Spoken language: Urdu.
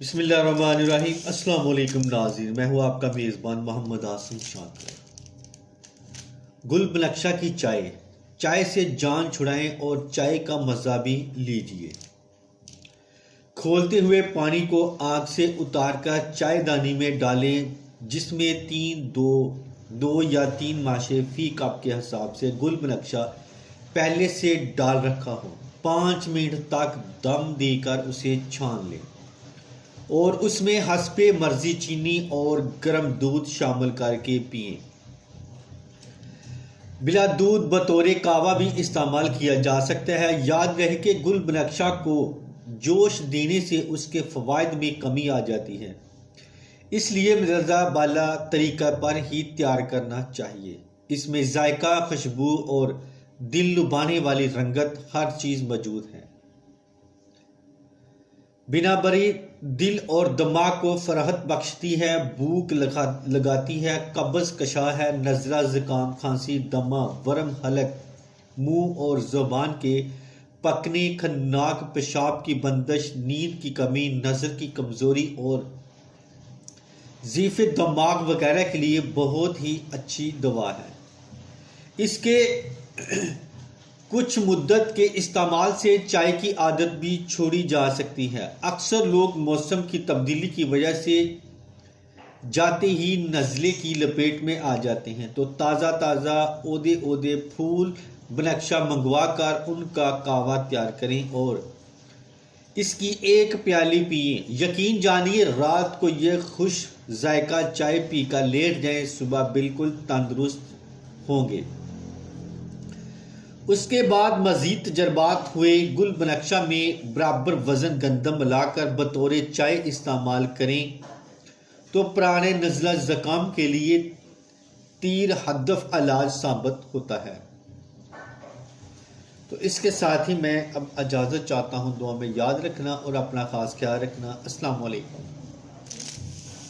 بسم اللہ الرحمن الرحیم۔ السلام علیکم ناظرین، میں ہوں آپ کا میزبان محمد آسم شاکر۔ گل بنفشہ کی چائے سے جان چھڑائیں اور چائے کا مزہ بھی لیجئے۔ کھولتے ہوئے پانی کو آگ سے اتار کر چائے دانی میں ڈالیں، جس میں دو یا تین ماشے فی کپ کے حساب سے گل بنفشہ پہلے سے ڈال رکھا ہو۔ 5 منٹ تک دم دے کر اسے چھان لیں اور اس میں حسب مرضی چینی اور گرم دودھ شامل کر کے پئیں۔ بلا دودھ بطور قہوہ بھی استعمال کیا جا سکتا ہے۔ یاد رہے کہ گل بنفشہ کو جوش دینے سے اس کے فوائد میں کمی آ جاتی ہے، اس لیے مندرجہ بالا طریقہ پر ہی تیار کرنا چاہیے۔ اس میں ذائقہ، خوشبو اور دل لبھانے والی رنگت ہر چیز موجود ہے۔ بنا بری دل اور دماغ کو فرحت بخشتی ہے، بھوک لگاتی ہے، قبض کشا ہے، نزلہ، زکام، کھانسی، دمہ، ورم حلق، منہ اور زبان کے پکنے، خناق پیشاب کی بندش، نیند کی کمی، نظر کی کمزوری اور ضعف دماغ وغیرہ کے لیے بہت ہی اچھی دوا ہے۔ اس کے کچھ مدت کے استعمال سے چائے کی عادت بھی چھوڑی جا سکتی ہے۔ اکثر لوگ موسم کی تبدیلی کی وجہ سے جاتے ہی نزلے کی لپیٹ میں آ جاتے ہیں، تو تازہ عودے پھول بنفشہ منگوا کر ان کا قہوہ تیار کریں اور اس کی 1 پیالی پئیں۔ یقین جانیے، رات کو یہ خوش ذائقہ چائے پی کر لیٹ جائیں، صبح بالکل تندرست ہوں گے۔ اس کے بعد مزید تجربات ہوئے گل بنفشہ میں برابر وزن گندم ملا کر بطور چائے استعمال کریں تو پرانے نزلہ زکام کے لیے تیر ہدف علاج ثابت ہوتا ہے۔ تو اس کے ساتھ ہی میں اب اجازت چاہتا ہوں۔ دعا میں یاد رکھنا اور اپنا خاص خیال رکھنا۔ السلام علیکم۔